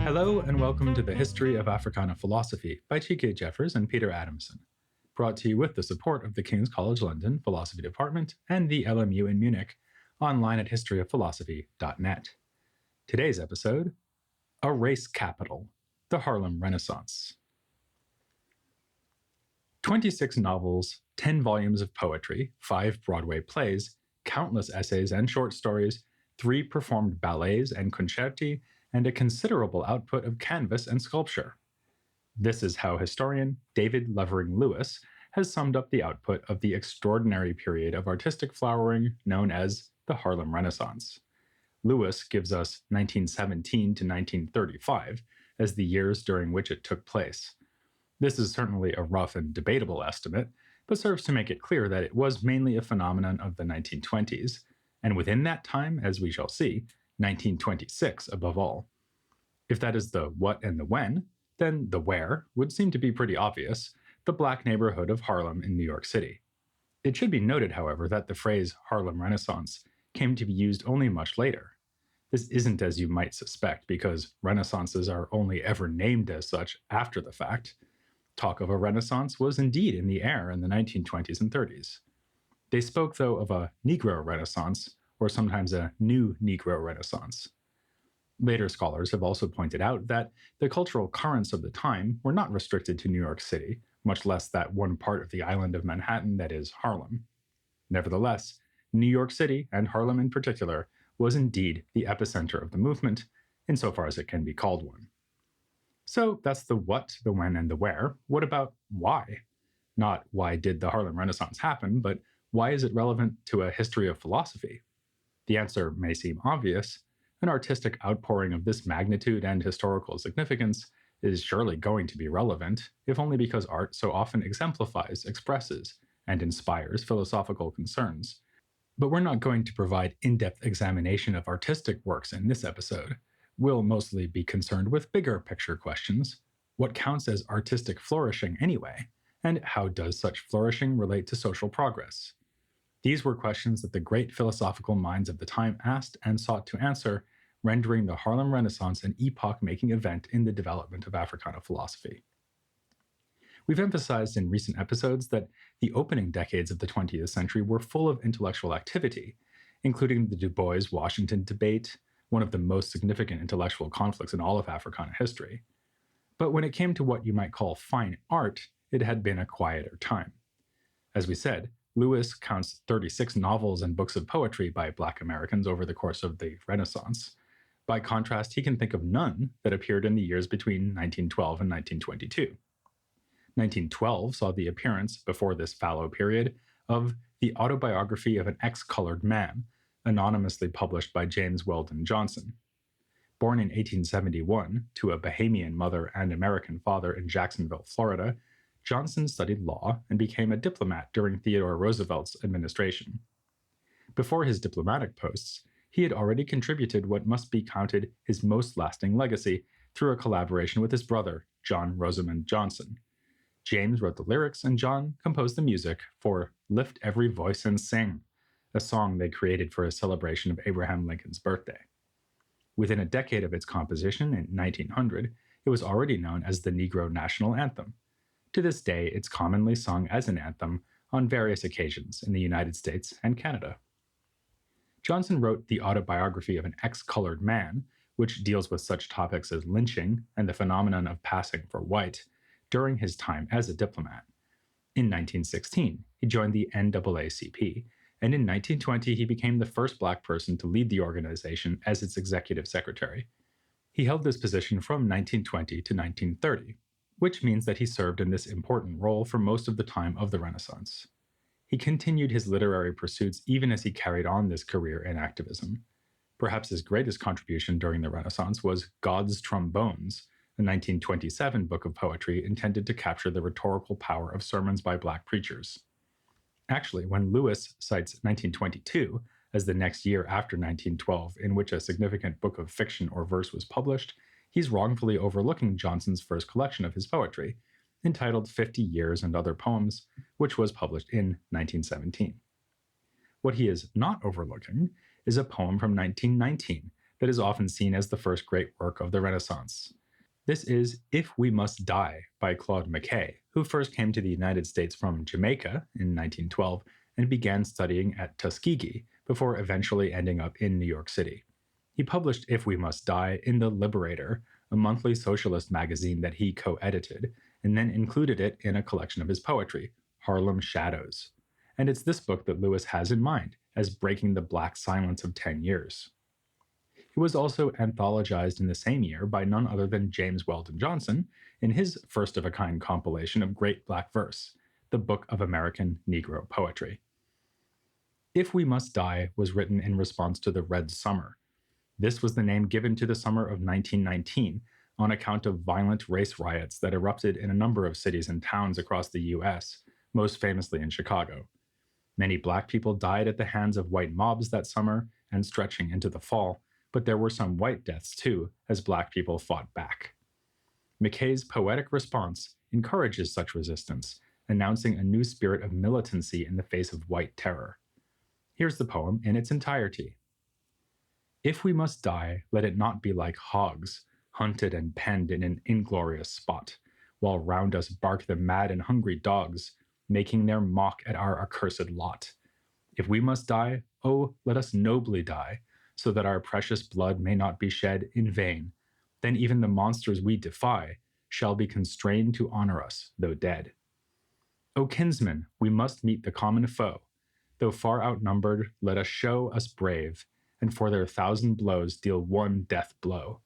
Hello and welcome to the History of Africana Philosophy by T.K. Jeffers and Peter Adamson, brought to you with the support of the King's College London Philosophy Department and the LMU in Munich, online at historyofphilosophy.net. Today's episode, A Race Capital, the Harlem Renaissance. 26 novels, 10 volumes of poetry, 5 Broadway plays, countless essays and short stories, 3 performed ballets and concerti, and a considerable output of canvas and sculpture. This is how historian David Levering Lewis has summed up the output of the extraordinary period of artistic flowering known as the Harlem Renaissance. Lewis gives us 1917 to 1935 as the years during which it took place. This is certainly a rough and debatable estimate, but serves to make it clear that it was mainly a phenomenon of the 1920s, and within that time, as we shall see, 1926 above all. If that is the what and the when, then the where would seem to be pretty obvious, the black neighborhood of Harlem in New York City. It should be noted, however, that the phrase Harlem Renaissance came to be used only much later. This isn't as you might suspect, because renaissances are only ever named as such after the fact. Talk of a renaissance was indeed in the air in the 1920s and 30s. They spoke, though, of a Negro Renaissance, or sometimes a New Negro Renaissance. Later scholars have also pointed out that the cultural currents of the time were not restricted to New York City, much less that one part of the island of Manhattan that is Harlem. Nevertheless, New York City, and Harlem in particular, was indeed the epicenter of the movement, insofar as it can be called one. So that's the what, the when, and the where. What about why? Not why did the Harlem Renaissance happen, but why is it relevant to a history of philosophy? The answer may seem obvious. An artistic outpouring of this magnitude and historical significance is surely going to be relevant, if only because art so often exemplifies, expresses, and inspires philosophical concerns. But we're not going to provide in-depth examination of artistic works in this episode. We'll mostly be concerned with bigger picture questions. What counts as artistic flourishing anyway? And how does such flourishing relate to social progress? These were questions that the great philosophical minds of the time asked and sought to answer, rendering the Harlem Renaissance an epoch-making event in the development of Africana philosophy. We've emphasized in recent episodes that the opening decades of the 20th century were full of intellectual activity, including the Du Bois-Washington debate, one of the most significant intellectual conflicts in all of Africana history. But when it came to what you might call fine art, it had been a quieter time. As we said, Lewis counts 36 novels and books of poetry by Black Americans over the course of the Renaissance. By contrast, he can think of none that appeared in the years between 1912 and 1922. 1912 saw the appearance, before this fallow period, of The Autobiography of an Ex-Colored Man, anonymously published by James Weldon Johnson. Born in 1871 to a Bahamian mother and American father in Jacksonville, Florida, Johnson studied law and became a diplomat during Theodore Roosevelt's administration. Before his diplomatic posts, he had already contributed what must be counted his most lasting legacy through a collaboration with his brother, John Rosamond Johnson. James wrote the lyrics and John composed the music for Lift Every Voice and Sing, a song they created for a celebration of Abraham Lincoln's birthday. Within a decade of its composition in 1900, it was already known as the Negro National Anthem. To this day, it's commonly sung as an anthem on various occasions in the United States and Canada. Johnson wrote The Autobiography of an Ex-Colored Man, which deals with such topics as lynching and the phenomenon of passing for white, during his time as a diplomat. In 1916, he joined the NAACP, and in 1920 he became the first Black person to lead the organization as its executive secretary. He held this position from 1920 to 1930, which means that he served in this important role for most of the time of the Renaissance. He continued his literary pursuits even as he carried on this career in activism. Perhaps his greatest contribution during the Renaissance was God's Trombones, a 1927 book of poetry intended to capture the rhetorical power of sermons by Black preachers. Actually, when Lewis cites 1922 as the next year after 1912 in which a significant book of fiction or verse was published, he's wrongfully overlooking Johnson's first collection of his poetry, entitled 50 Years and Other Poems, which was published in 1917. What he is not overlooking is a poem from 1919 that is often seen as the first great work of the Renaissance. This is If We Must Die by Claude McKay, who first came to the United States from Jamaica in 1912 and began studying at Tuskegee before eventually ending up in New York City. He published If We Must Die in The Liberator, a monthly socialist magazine that he co-edited, and then included it in a collection of his poetry, Harlem Shadows. And it's this book that Lewis has in mind as breaking the black silence of 10 years. It was also anthologized in the same year by none other than James Weldon Johnson in his first-of-a-kind compilation of great black verse, the Book of American Negro Poetry. If We Must Die was written in response to the Red Summer. This was the name given to the summer of 1919 on account of violent race riots that erupted in a number of cities and towns across the US, most famously in Chicago. Many black people died at the hands of white mobs that summer and stretching into the fall, but there were some white deaths too, as black people fought back. McKay's poetic response encourages such resistance, announcing a new spirit of militancy in the face of white terror. Here's the poem in its entirety. If we must die, let it not be like hogs, hunted and penned in an inglorious spot, while round us bark the mad and hungry dogs, making their mock at our accursed lot. If we must die, oh, let us nobly die, so that our precious blood may not be shed in vain. Then even the monsters we defy shall be constrained to honor us, though dead. O kinsmen, we must meet the common foe. Though far outnumbered, let us show us brave, and for their 1,000 blows deal one death blow.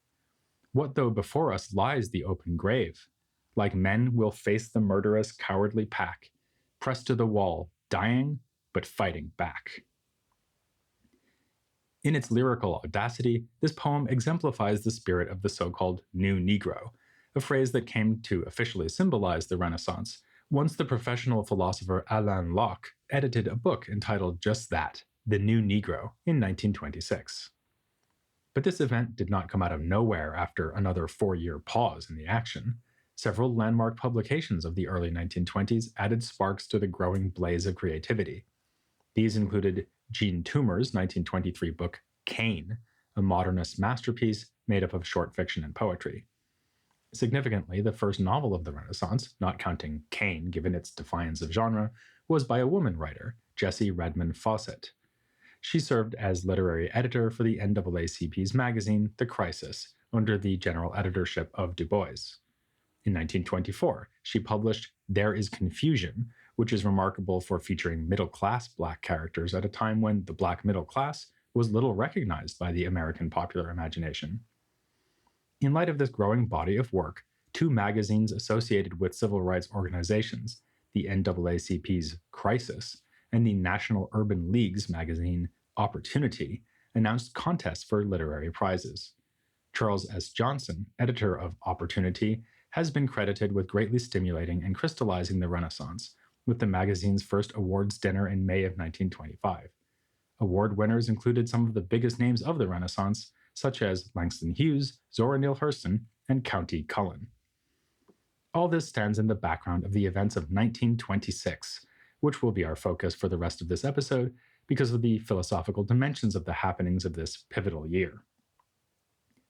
What though before us lies the open grave? Like men, we'll face the murderous, cowardly pack, pressed to the wall, dying, but fighting back. In its lyrical audacity, this poem exemplifies the spirit of the so-called New Negro, a phrase that came to officially symbolize the Renaissance once the professional philosopher Alain Locke edited a book entitled just that, The New Negro, in 1926. But this event did not come out of nowhere after another 4-year pause in the action. Several landmark publications of the early 1920s added sparks to the growing blaze of creativity. These included Jean Toomer's 1923 book, Cain, a modernist masterpiece made up of short fiction and poetry. Significantly, the first novel of the Renaissance, not counting Cain given its defiance of genre, was by a woman writer, Jessie Redmond Fawcett. She served as literary editor for the NAACP's magazine, The Crisis, under the general editorship of Du Bois. In 1924, she published There is Confusion, which is remarkable for featuring middle-class black characters at a time when the black middle class was little recognized by the American popular imagination. In light of this growing body of work, 2 magazines associated with civil rights organizations, the NAACP's Crisis and the National Urban League's magazine Opportunity, announced contests for literary prizes. Charles S. Johnson, editor of Opportunity, has been credited with greatly stimulating and crystallizing the Renaissance, with the magazine's first awards dinner in May of 1925. Award winners included some of the biggest names of the Renaissance, such as Langston Hughes, Zora Neale Hurston, and Countee Cullen. All this stands in the background of the events of 1926, which will be our focus for the rest of this episode because of the philosophical dimensions of the happenings of this pivotal year.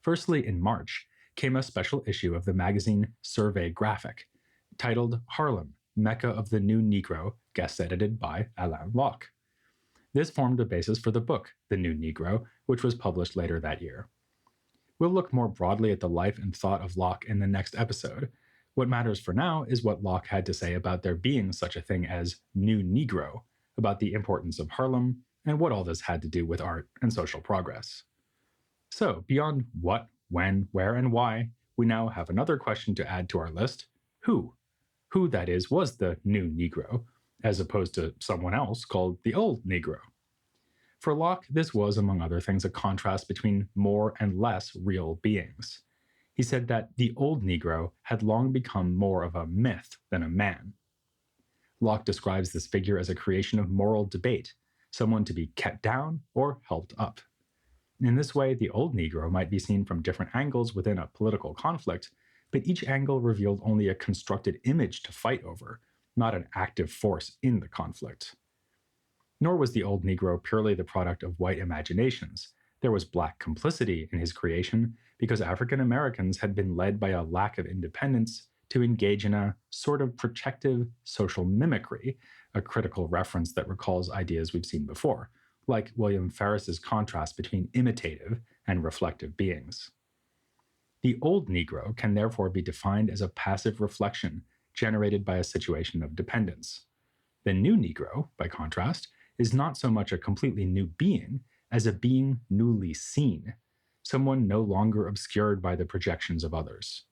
Firstly, in March, came a special issue of the magazine Survey Graphic, titled Harlem, Mecca of the New Negro, guest edited by Alain Locke. This formed the basis for the book, The New Negro, which was published later that year. We'll look more broadly at the life and thought of Locke in the next episode. What matters for now is what Locke had to say about there being such a thing as New Negro, about the importance of Harlem, and what all this had to do with art and social progress. So, beyond what, when, where, and why, we now have another question to add to our list: who? Who, that is, was the New Negro, as opposed to someone else called the Old Negro? For Locke, this was, among other things, a contrast between more and less real beings. He said that the Old Negro had long become more of a myth than a man. Locke describes this figure as a creation of moral debate, someone to be kept down or helped up. In this way, the Old Negro might be seen from different angles within a political conflict, but each angle revealed only a constructed image to fight over, not an active force in the conflict. Nor was the old Negro purely the product of white imaginations. There was Black complicity in his creation because African Americans had been led by a lack of independence to engage in a sort of protective social mimicry, a critical reference that recalls ideas we've seen before, like William Ferris's contrast between imitative and reflective beings. The old Negro can therefore be defined as a passive reflection generated by a situation of dependence. The new Negro, by contrast, is not so much a completely new being as a being newly seen, someone no longer obscured by the projections of others.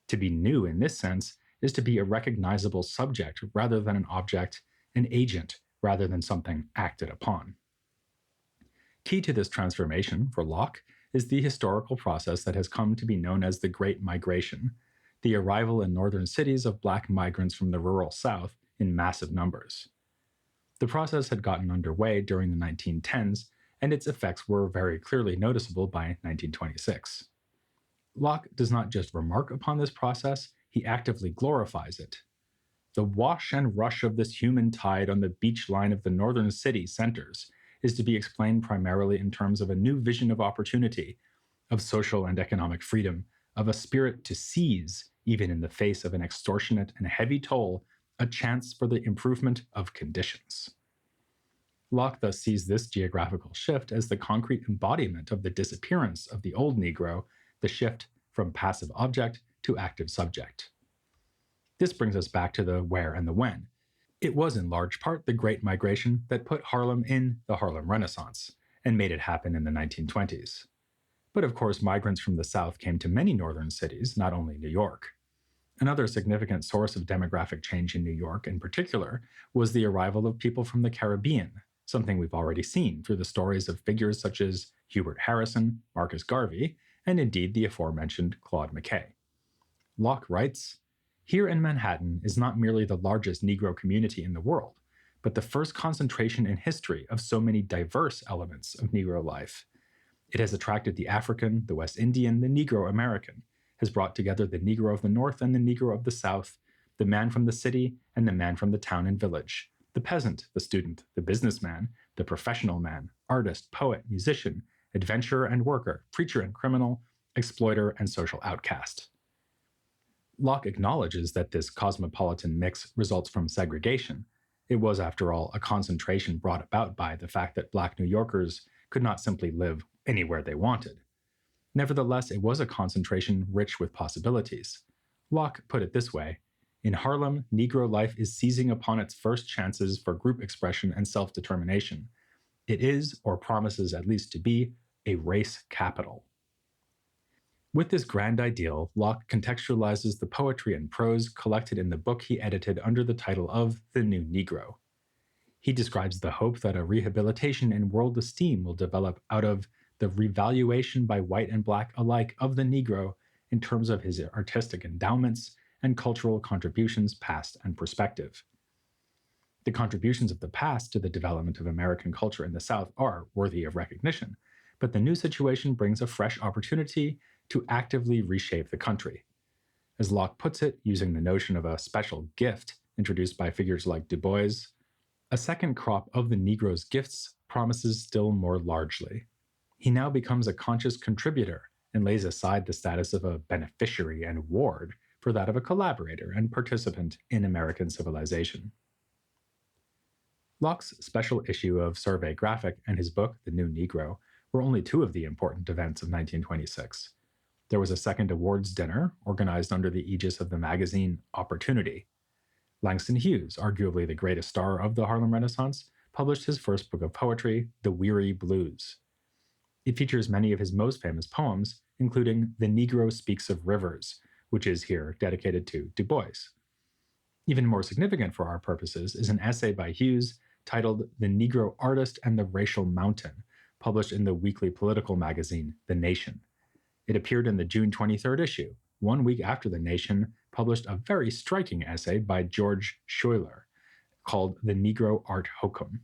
To be new in this sense is to be a recognizable subject rather than an object, an agent rather than something acted upon. Key to this transformation for Locke is the historical process that has come to be known as the Great Migration, the arrival in northern cities of Black migrants from the rural South in massive numbers. The process had gotten underway during the 1910s, and its effects were very clearly noticeable by 1926. Locke does not just remark upon this process, he actively glorifies it. The wash and rush of this human tide on the beach line of the northern city centers is to be explained primarily in terms of a new vision of opportunity, of social and economic freedom, of a spirit to seize, even in the face of an extortionate and heavy toll, a chance for the improvement of conditions. Locke thus sees this geographical shift as the concrete embodiment of the disappearance of the old Negro, the shift from passive object to active subject. This brings us back to the where and the when. It was in large part the Great Migration that put Harlem in the Harlem Renaissance and made it happen in the 1920s. But of course, migrants from the South came to many northern cities, not only New York. Another significant source of demographic change in New York in particular was the arrival of people from the Caribbean, something we've already seen through the stories of figures such as Hubert Harrison, Marcus Garvey, and indeed the aforementioned Claude McKay. Locke writes, "Here in Manhattan is not merely the largest Negro community in the world, but the first concentration in history of so many diverse elements of Negro life. It has attracted the African, the West Indian, the Negro American, has brought together the Negro of the North and the Negro of the South, the man from the city and the man from the town and village, the peasant, the student, the businessman, the professional man, artist, poet, musician, adventurer and worker, preacher and criminal, exploiter and social outcast." Locke acknowledges that this cosmopolitan mix results from segregation. It was, after all, a concentration brought about by the fact that Black New Yorkers could not simply live anywhere they wanted. Nevertheless, it was a concentration rich with possibilities. Locke put it this way: "In Harlem, Negro life is seizing upon its first chances for group expression and self-determination. It is, or promises at least to be, a race capital." With this grand ideal, Locke contextualizes the poetry and prose collected in the book he edited under the title of The New Negro. He describes the hope that a rehabilitation in world esteem will develop out of the revaluation by white and Black alike of the Negro in terms of his artistic endowments and cultural contributions past and prospective. The contributions of the past to the development of American culture in the South are worthy of recognition, but the new situation brings a fresh opportunity to actively reshape the country. As Locke puts it, using the notion of a special gift introduced by figures like Du Bois, a second crop of the Negro's gifts promises still more largely. He now becomes a conscious contributor and lays aside the status of a beneficiary and ward for that of a collaborator and participant in American civilization. Locke's special issue of Survey Graphic and his book, The New Negro, were only two of the important events of 1926. There was a second awards dinner organized under the aegis of the magazine Opportunity. Langston Hughes, arguably the greatest star of the Harlem Renaissance, published his first book of poetry, The Weary Blues. It features many of his most famous poems, including The Negro Speaks of Rivers, which is here dedicated to Du Bois. Even more significant for our purposes is an essay by Hughes titled The Negro Artist and the Racial Mountain, published in the weekly political magazine The Nation. It appeared in the June 23rd issue, 1 week after The Nation published a very striking essay by George Schuyler called The Negro Art Hokum.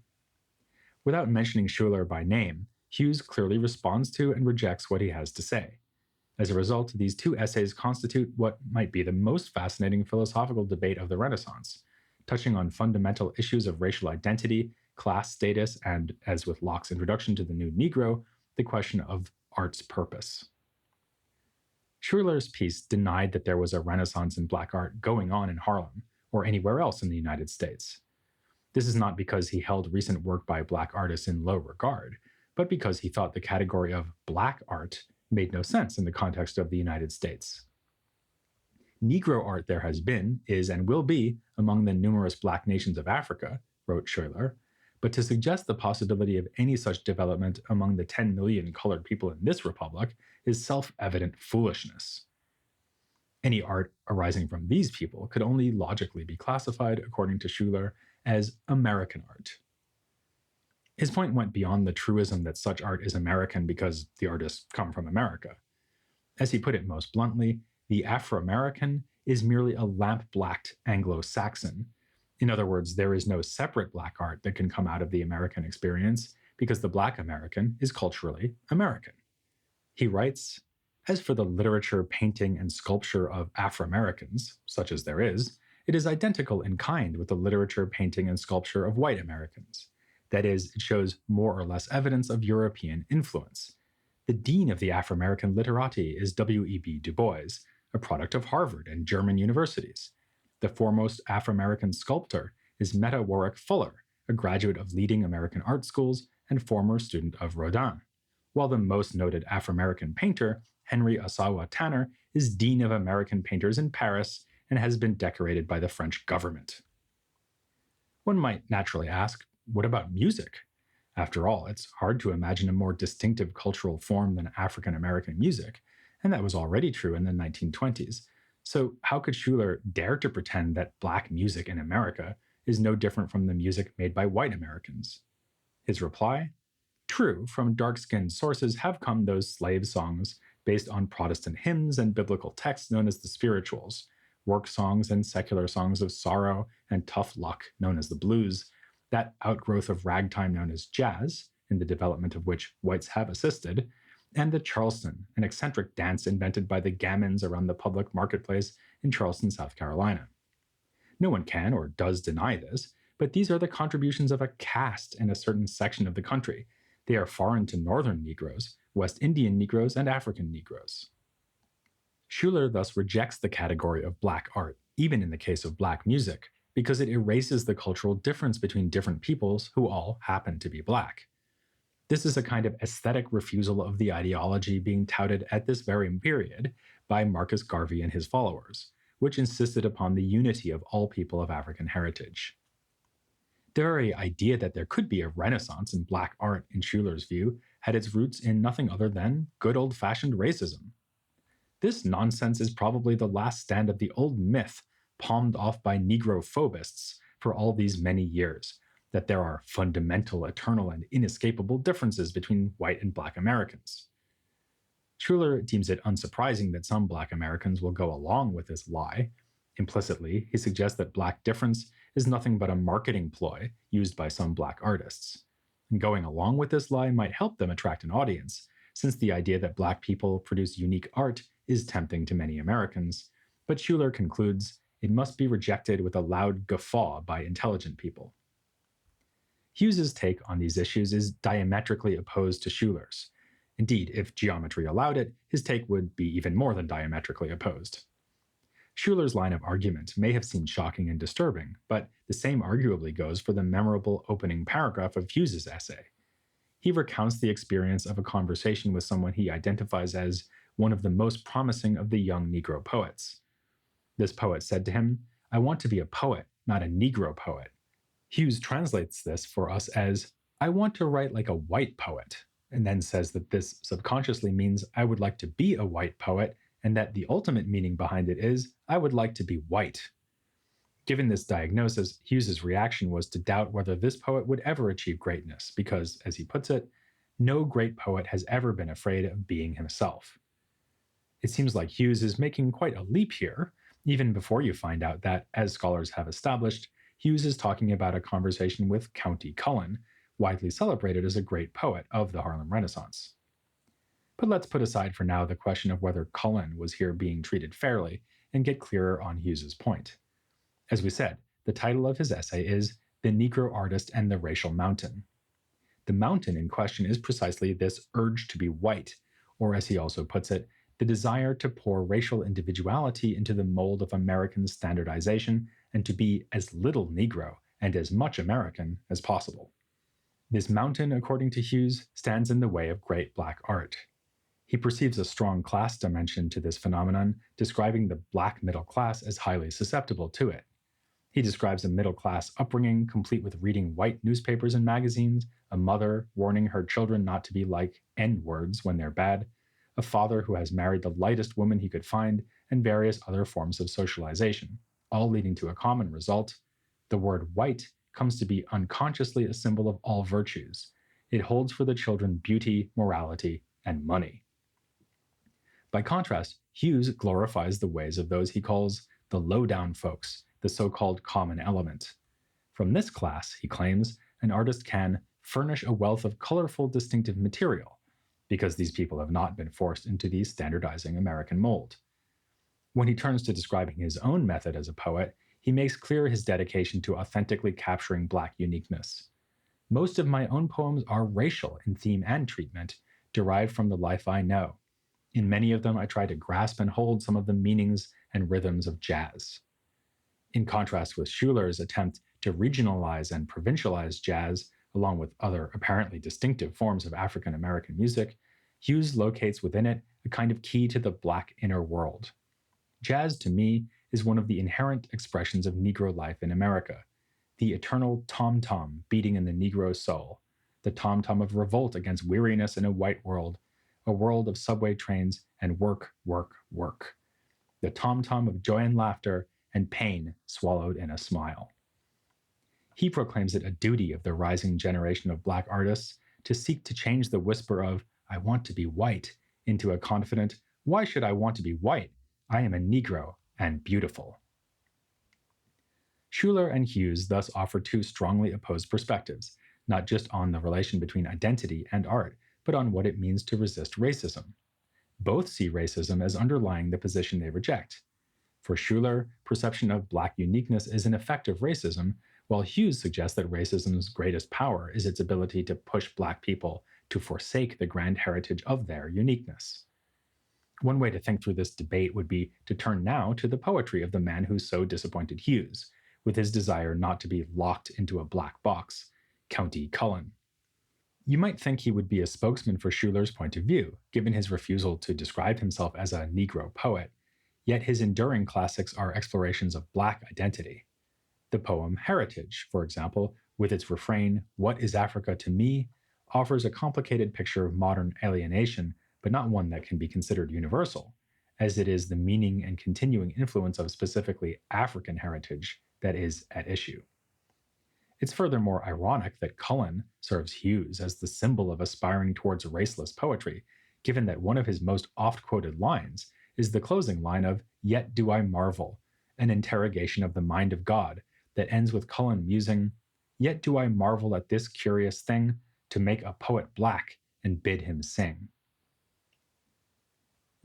Without mentioning Schuyler by name, Hughes clearly responds to and rejects what he has to say. As a result, these two essays constitute what might be the most fascinating philosophical debate of the Renaissance, touching on fundamental issues of racial identity, class status, and, as with Locke's introduction to the new Negro, the question of art's purpose. Schuyler's piece denied that there was a renaissance in Black art going on in Harlem or anywhere else in the United States. This is not because he held recent work by Black artists in low regard, but because he thought the category of Black art made no sense in the context of the United States. Negro art there has been, is, and will be among the numerous Black nations of Africa, wrote Schuyler, but to suggest the possibility of any such development among the 10 million colored people in this republic is self-evident foolishness. Any art arising from these people could only logically be classified, according to Schuyler, as American art. His point went beyond the truism that such art is American because the artists come from America. As he put it most bluntly, the Afro-American is merely a lamp-blacked Anglo-Saxon. In other words, there is no separate Black art that can come out of the American experience because the Black American is culturally American. He writes, "As for the literature, painting, and sculpture of Afro-Americans, such as there is, it is identical in kind with the literature, painting, and sculpture of white Americans. That is, it shows more or less evidence of European influence. The dean of the Afro-American literati is W.E.B. Du Bois, a product of Harvard and German universities. The foremost Afro-American sculptor is Meta Warwick Fuller, a graduate of leading American art schools and former student of Rodin, while the most noted Afro-American painter, Henry Asawa Tanner, is Dean of American Painters in Paris and has been decorated by the French government." One might naturally ask, what about music? After all, it's hard to imagine a more distinctive cultural form than African American music, and that was already true in the 1920s. So how could Schuyler dare to pretend that Black music in America is no different from the music made by white Americans? His reply? True, from dark-skinned sources have come those slave songs based on Protestant hymns and biblical texts known as the spirituals, work songs and secular songs of sorrow and tough luck known as the blues, that outgrowth of ragtime known as jazz, in the development of which whites have assisted, and the Charleston, an eccentric dance invented by the gamins around the public marketplace in Charleston, South Carolina. No one can or does deny this, but these are the contributions of a caste in a certain section of the country. They are foreign to Northern Negroes, West Indian Negroes, and African Negroes. Schuyler thus rejects the category of Black art, even in the case of Black music, because it erases the cultural difference between different peoples who all happen to be Black. This is a kind of aesthetic refusal of the ideology being touted at this very period by Marcus Garvey and his followers, which insisted upon the unity of all people of African heritage. The very idea that there could be a renaissance in Black art, in Schuyler's view, had its roots in nothing other than good old-fashioned racism. This nonsense is probably the last stand of the old myth palmed off by Negrophobists for all these many years, that there are fundamental, eternal, and inescapable differences between white and Black Americans. Schuyler deems it unsurprising that some Black Americans will go along with this lie. Implicitly, he suggests that Black difference is nothing but a marketing ploy used by some Black artists. And going along with this lie might help them attract an audience, since the idea that Black people produce unique art is tempting to many Americans. But Schuyler concludes it must be rejected with a loud guffaw by intelligent people. Hughes's take on these issues is diametrically opposed to Schuyler's. Indeed, if geometry allowed it, his take would be even more than diametrically opposed. Schuyler's line of argument may have seemed shocking and disturbing, but the same arguably goes for the memorable opening paragraph of Hughes's essay. He recounts the experience of a conversation with someone he identifies as one of the most promising of the young Negro poets. This poet said to him, "I want to be a poet, not a Negro poet." Hughes translates this for us as, "I want to write like a white poet," and then says that this subconsciously means I would like to be a white poet, and that the ultimate meaning behind it is, I would like to be white. Given this diagnosis, Hughes's reaction was to doubt whether this poet would ever achieve greatness, because, as he puts it, no great poet has ever been afraid of being himself. It seems like Hughes is making quite a leap here, even before you find out that, as scholars have established, Hughes is talking about a conversation with County Cullen, widely celebrated as a great poet of the Harlem Renaissance. But let's put aside for now the question of whether Cullen was here being treated fairly and get clearer on Hughes's point. As we said, the title of his essay is The Negro Artist and the Racial Mountain. The mountain in question is precisely this urge to be white, or as he also puts it, the desire to pour racial individuality into the mold of American standardization and to be as little Negro and as much American as possible. This mountain, according to Hughes, stands in the way of great black art. He perceives a strong class dimension to this phenomenon, describing the black middle class as highly susceptible to it. He describes a middle class upbringing complete with reading white newspapers and magazines, a mother warning her children not to be like N words when they're bad, a father who has married the lightest woman he could find, and various other forms of socialization, all leading to a common result. The word white comes to be unconsciously a symbol of all virtues. It holds for the children beauty, morality, and money. By contrast, Hughes glorifies the ways of those he calls the low-down folks, the so-called common element. From this class, he claims, an artist can furnish a wealth of colorful, distinctive material, because these people have not been forced into the standardizing American mold. When he turns to describing his own method as a poet, he makes clear his dedication to authentically capturing Black uniqueness. Most of my own poems are racial in theme and treatment, derived from the life I know. In many of them, I try to grasp and hold some of the meanings and rhythms of jazz. In contrast with Schuller's attempt to regionalize and provincialize jazz, along with other apparently distinctive forms of African American music, Hughes locates within it a kind of key to the Black inner world. Jazz, to me, is one of the inherent expressions of Negro life in America, the eternal tom-tom beating in the Negro soul, the tom-tom of revolt against weariness in a white world, a world of subway trains and work, work, work, the tom-tom of joy and laughter and pain swallowed in a smile. He proclaims it a duty of the rising generation of Black artists to seek to change the whisper of, "I want to be white," into a confident, "Why should I want to be white? I am a Negro and beautiful." Schuller and Hughes thus offer two strongly opposed perspectives, not just on the relation between identity and art, but on what it means to resist racism. Both see racism as underlying the position they reject. For Schuller, perception of Black uniqueness is an effect of racism, while Hughes suggests that racism's greatest power is its ability to push Black people to forsake the grand heritage of their uniqueness. One way to think through this debate would be to turn now to the poetry of the man who so disappointed Hughes, with his desire not to be locked into a black box, Countee Cullen. You might think he would be a spokesman for Schuller's point of view, given his refusal to describe himself as a Negro poet, yet his enduring classics are explorations of Black identity. The poem Heritage, for example, with its refrain, "What is Africa to me?" offers a complicated picture of modern alienation, but not one that can be considered universal, as it is the meaning and continuing influence of specifically African heritage that is at issue. It's furthermore ironic that Cullen serves Hughes as the symbol of aspiring towards raceless poetry, given that one of his most oft-quoted lines is the closing line of "Yet do I marvel," an interrogation of the mind of God that ends with Cullen musing, "Yet do I marvel at this curious thing, to make a poet black and bid him sing."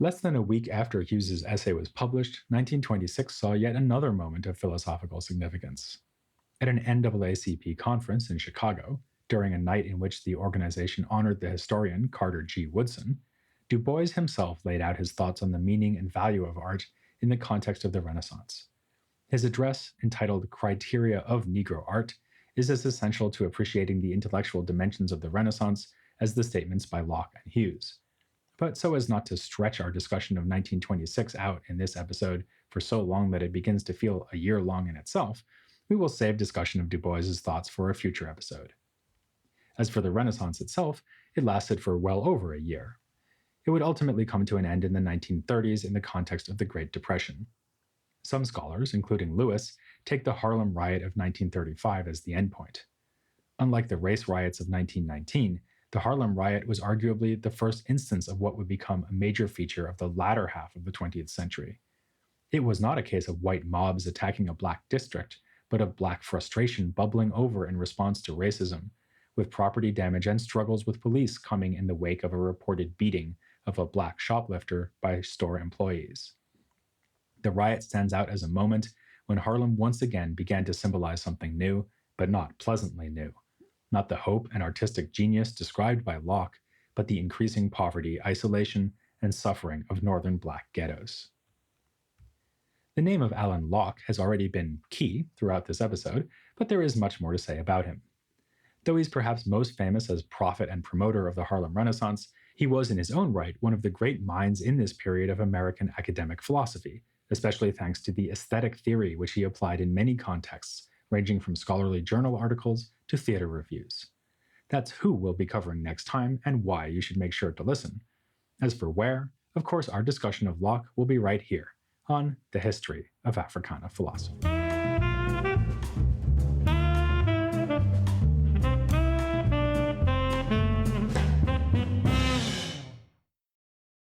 Less than a week after Hughes's essay was published, 1926 saw yet another moment of philosophical significance. At an NAACP conference in Chicago, during a night in which the organization honored the historian Carter G. Woodson, Du Bois himself laid out his thoughts on the meaning and value of art in the context of the Renaissance. His address, entitled Criteria of Negro Art, is as essential to appreciating the intellectual dimensions of the Renaissance as the statements by Locke and Hughes. But so as not to stretch our discussion of 1926 out in this episode for so long that it begins to feel a year long in itself, we will save discussion of Du Bois's thoughts for a future episode. As for the Renaissance itself, it lasted for well over a year. It would ultimately come to an end in the 1930s in the context of the Great Depression. Some scholars, including Lewis, take the Harlem Riot of 1935 as the endpoint. Unlike the race riots of 1919, the Harlem Riot was arguably the first instance of what would become a major feature of the latter half of the 20th century. It was not a case of white mobs attacking a Black district, but of Black frustration bubbling over in response to racism, with property damage and struggles with police coming in the wake of a reported beating of a Black shoplifter by store employees. The riot stands out as a moment when Harlem once again began to symbolize something new, but not pleasantly new. Not the hope and artistic genius described by Locke, but the increasing poverty, isolation, and suffering of northern black ghettos. The name of Alan Locke has already been key throughout this episode, but there is much more to say about him. Though he's perhaps most famous as prophet and promoter of the Harlem Renaissance, he was in his own right one of the great minds in this period of American academic philosophy, especially thanks to the aesthetic theory which he applied in many contexts, ranging from scholarly journal articles to theater reviews. That's who we'll be covering next time and why you should make sure to listen. As for where, of course, our discussion of Locke will be right here on The History of Africana Philosophy.